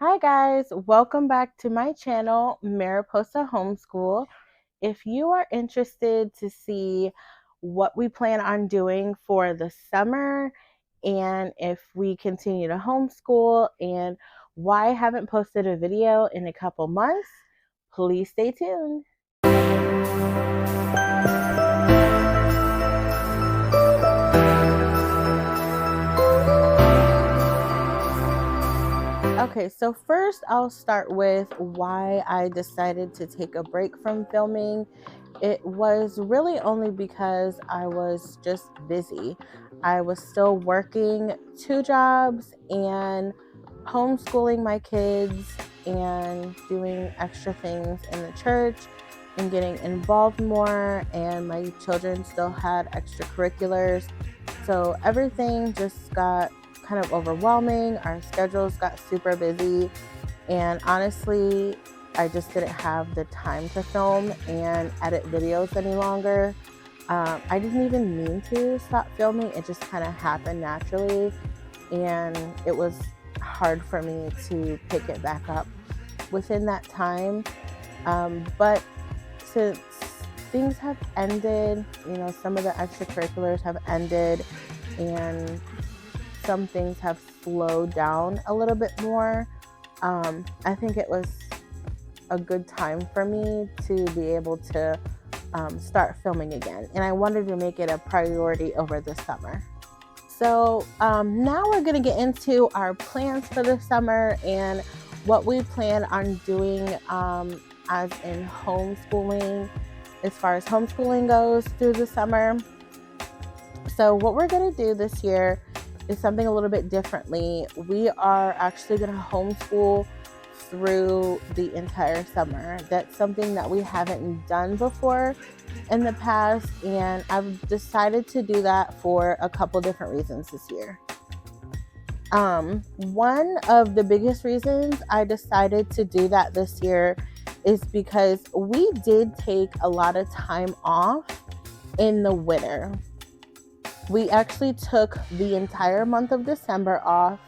Hi guys, welcome back to my channel, Mariposa Homeschool. If you are interested to see what we plan on doing for the summer and if we continue to homeschool and why I haven't posted a video in a couple months, please stay tuned. Okay, so first I'll start with why I decided to take a break from filming. It was really only because I was just busy. I was still working 2 jobs and homeschooling my kids and doing extra things in the church and getting involved more, and my children still had extracurriculars. So everything just got kind of overwhelming. Our schedules got super busy, and honestly, I just didn't have the time to film and edit videos any longer. I didn't even mean to stop filming. It just kind of happened naturally, and it was hard for me to pick it back up within that time. But since things have ended, some of the extracurriculars have ended and some things have slowed down a little bit more, I think it was a good time for me to be able to start filming again. And I wanted to make it a priority over the summer. So now we're going to get into our plans for the summer and what we plan on doing as in homeschooling, as far as homeschooling goes through the summer. So what we're going to do this year is something a little bit differently. We are actually going to homeschool through the entire summer. That's something that we haven't done before in the past, and I've decided to do that for a couple different reasons this year. One of the biggest reasons I decided to do that this year is because we did take a lot of time off in the winter. We actually took the entire month of December off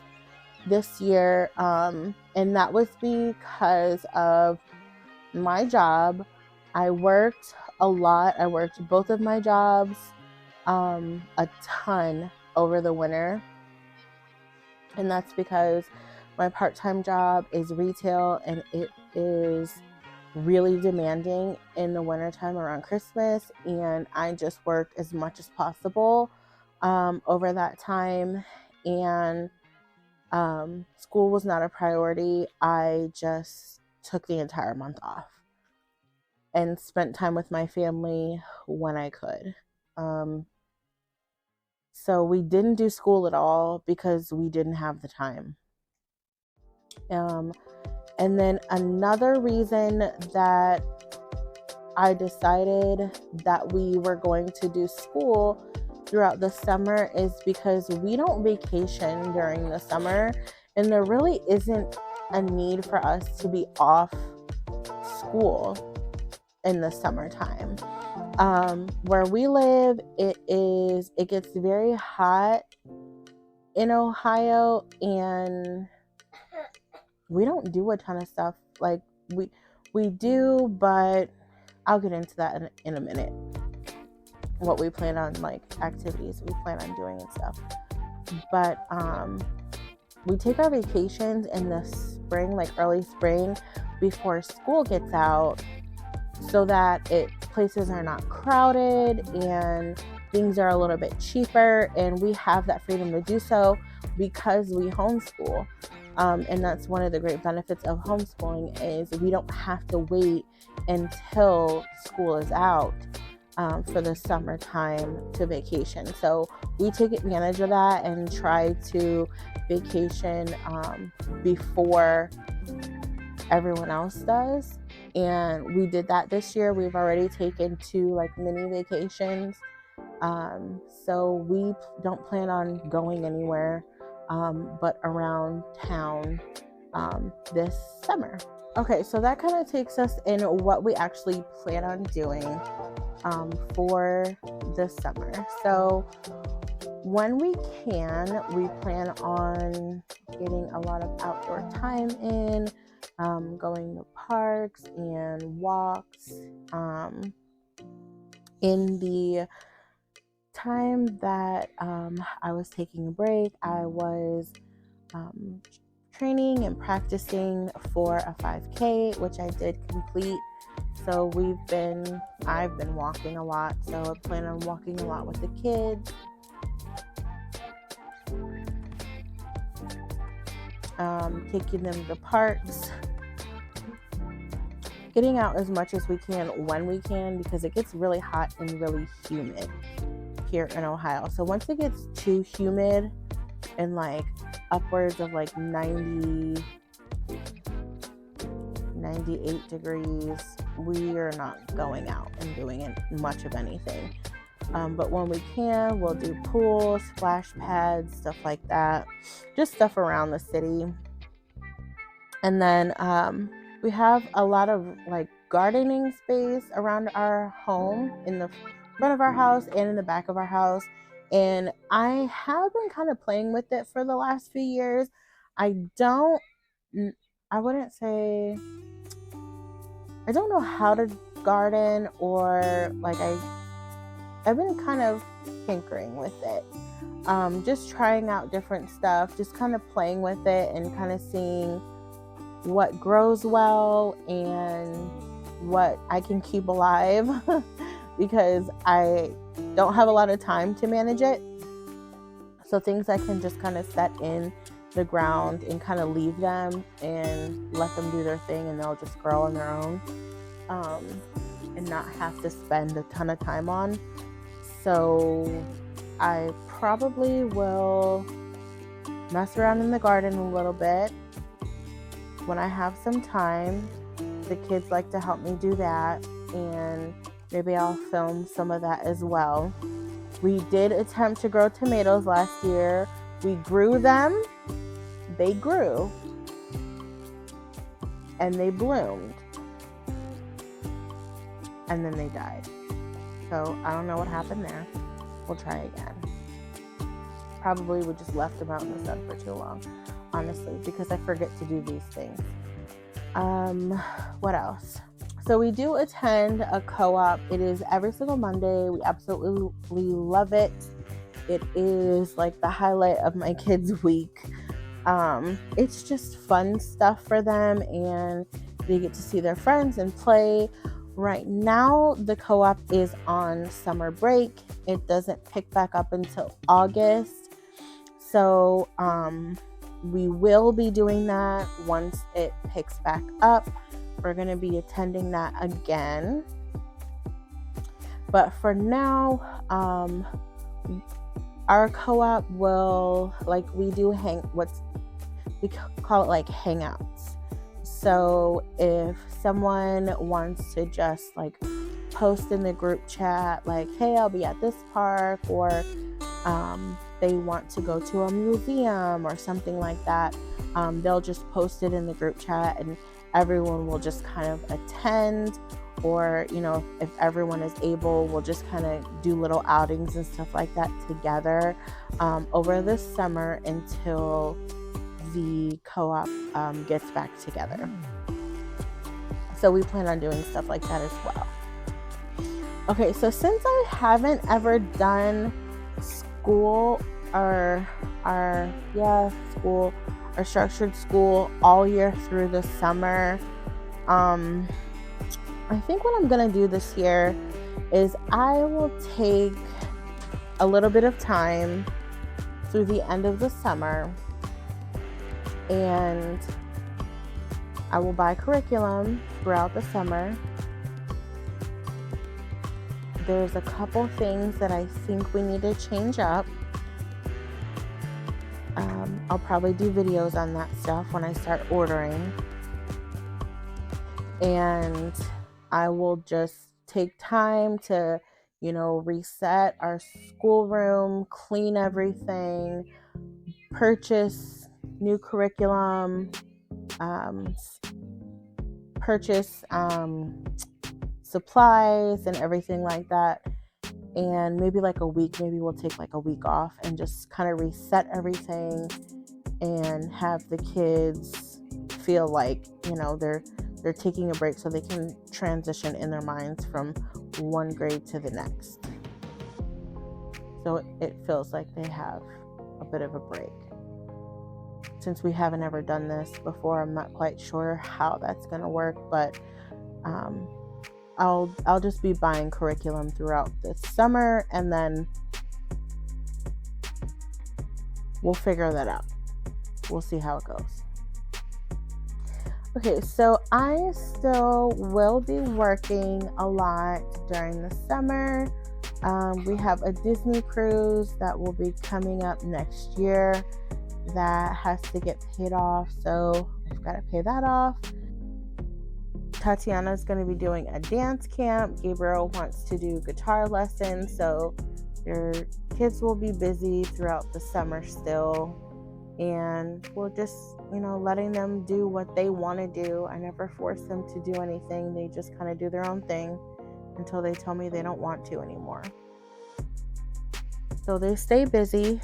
this year, and that was because of my job. I worked a lot. I worked both of my jobs a ton over the winter, and that's because my part-time job is retail, and it is really demanding in the wintertime around Christmas, and I just worked as much as possible over that time, and school was not a priority. I just took the entire month off and spent time with my family when I could. So we didn't do school at all because we didn't have the time. And then another reason that I decided that we were going to do school throughout the summer is because we don't vacation during the summer, and there really isn't a need for us to be off school in the summertime. Where we live, it gets very hot in Ohio, and we don't do a ton of stuff. Like we do, but I'll get into that in a minute. What we plan on, like activities we plan on doing and stuff. But we take our vacations in the spring, like early spring, before school gets out, so that places are not crowded and things are a little bit cheaper, and we have that freedom to do so because we homeschool. And that's one of the great benefits of homeschooling, is we don't have to wait until school is out for the summertime to vacation. So we take advantage of that and try to vacation before everyone else does. And we did that this year. We've already taken 2 like mini vacations. So we don't plan on going anywhere but around town this summer. Okay, so that kind of takes us in what we actually plan on doing for the summer. So when we can, we plan on getting a lot of outdoor time in, going to parks and walks. In the time that I was taking a break, I was training and practicing for a 5K, which I did complete. So I've been walking a lot. So I plan on walking a lot with the kids. Taking them to parks, getting out as much as we can when we can, because it gets really hot and really humid here in Ohio. So once it gets too humid and like upwards of like 90, 98 degrees, we are not going out and doing much of anything. But when we can, we'll do pools, splash pads, stuff like that, just stuff around the city. And then we have a lot of like gardening space around our home, in the front of our house and in the back of our house. And I have been kind of playing with it for the last few years. I don't know how to garden, or like I've been kind of tinkering with it. Just trying out different stuff, just kind of playing with it and kind of seeing what grows well and what I can keep alive because I don't have a lot of time to manage it. So things I can just kind of set in the ground and kind of leave them and let them do their thing, and they'll just grow on their own, and not have to spend a ton of time on. So I probably will mess around in the garden a little bit when I have some time. The kids like to help me do that, and maybe I'll film some of that as well. We did attempt to grow tomatoes last year. We grew them, they grew, and they bloomed, and then they died. So I don't know what happened there. We'll try again. Probably we just left them out in the sun for too long, honestly, because I forget to do these things. What else? So we do attend a co-op. It is every single Monday. We absolutely love it. It is like the highlight of my kids' week. It's just fun stuff for them, and they get to see their friends and play. Right now, the co-op is on summer break. It doesn't pick back up until August. So, we will be doing that once it picks back up. We're going to be attending that again. But for now, our co-op will, like, we do we call it like hangouts. So if someone wants to just like post in the group chat, like, hey, I'll be at this park, or they want to go to a museum or something like that, they'll just post it in the group chat, and everyone will just kind of attend. Or, if everyone is able, we'll just kind of do little outings and stuff like that together over the summer until the co-op gets back together. So we plan on doing stuff like that as well. Okay, so since I haven't ever done school or structured school all year through the summer, I think what I'm going to do this year is I will take a little bit of time through the end of the summer, and I will buy curriculum throughout the summer. There's a couple things that I think we need to change up. I'll probably do videos on that stuff when I start ordering. And I will just take time to, reset our schoolroom, clean everything, purchase new curriculum, purchase supplies and everything like that. and maybe like a week, maybe we'll take like a week off and just kind of reset everything and have the kids feel like, you know, they're taking a break so they can transition in their minds from one grade to the next. So it feels like they have a bit of a break. Since we haven't ever done this before, I'm not quite sure how that's going to work, but I'll just be buying curriculum throughout the summer, and then we'll figure that out. We'll see how it goes. Okay, so I still will be working a lot during the summer. We have a Disney cruise that will be coming up next year that has to get paid off, so I've got to pay that off. Tatiana is going to be doing a dance camp. Gabriel wants to do guitar lessons, so your kids will be busy throughout the summer still, and we're just, you know, letting them do what they want to do. I never force them to do anything. They just kind of do their own thing until they tell me they don't want to anymore. So they stay busy.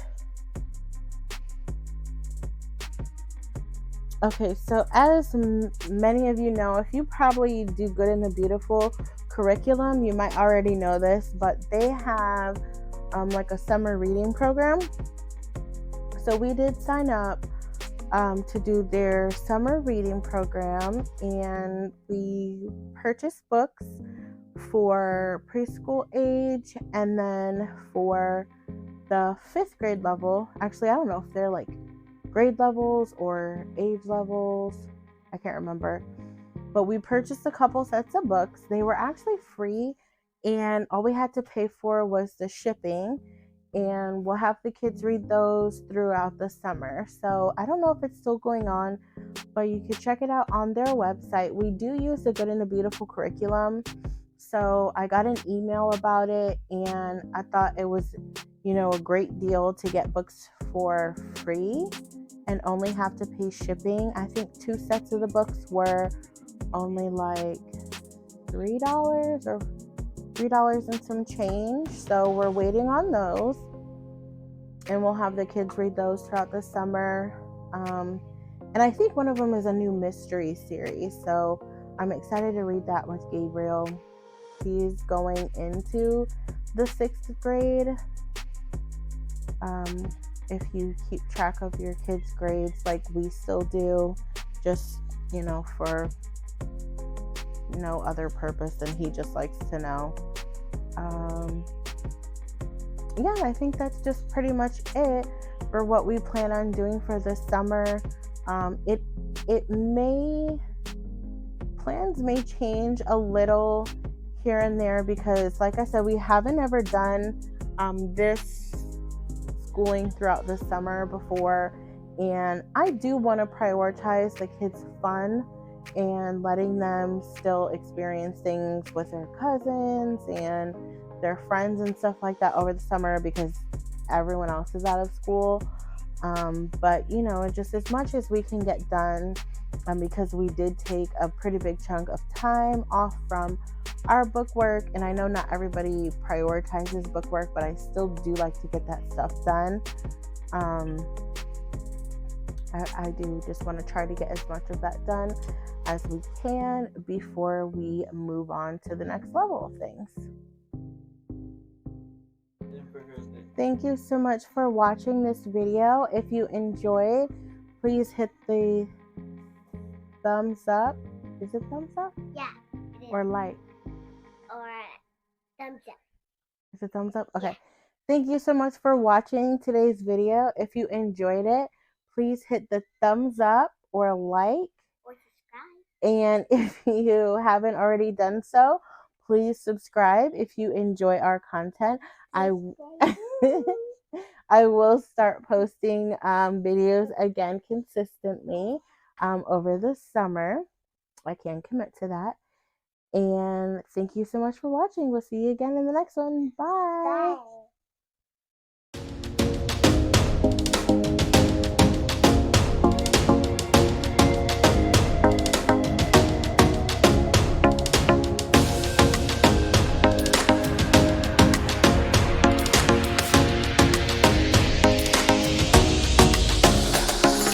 Okay, so as many of you know, if you probably do Good and the Beautiful curriculum, you might already know this, but they have like a summer reading program. So we did sign up to do their summer reading program, and we purchased books for preschool age and then for the 5th grade level. Actually, I don't know if they're like grade levels or age levels, I can't remember, but we purchased a couple sets of books. They were actually free, and all we had to pay for was the shipping, and we'll have the kids read those throughout the summer. So I don't know if it's still going on, but you could check it out on their website. We do use the Good and the Beautiful curriculum, so I got an email about it, and I thought it was, you know, a great deal to get books for free and only have to pay shipping. I think 2 sets of the books were only like $3 or $3 and some change. So we're waiting on those, and we'll have the kids read those throughout the summer. And I think one of them is a new mystery series, so I'm excited to read that with Gabriel. He's going into the 6th grade. If you keep track of your kids' grades like we still do, just, you know, for no other purpose than he just likes to know. Yeah, I think that's just pretty much it for what we plan on doing for this summer. Plans may change a little here and there because, like I said, we haven't ever done this schooling throughout the summer before, and I do want to prioritize the kids' fun and letting them still experience things with their cousins and their friends and stuff like that over the summer because everyone else is out of school. But you know, just as much as we can get done, because we did take a pretty big chunk of time off from our book work, and I know not everybody prioritizes book work, but I still do like to get that stuff done. I do just want to try to get as much of that done as we can before we move on to the next level of things. Thank you so much for watching this video. If you enjoyed, please hit the thumbs up. Is it thumbs up? Yeah, it is. Or like? Or thumbs up. Is it thumbs up? Okay. Yeah. Thank you so much for watching today's video. If you enjoyed it, please hit the thumbs up or like. Or subscribe. And if you haven't already done so, please subscribe if you enjoy our content. I will start posting videos again consistently over the summer. I can commit to that. And thank you so much for watching. We'll see you again in the next one. Bye. Bye.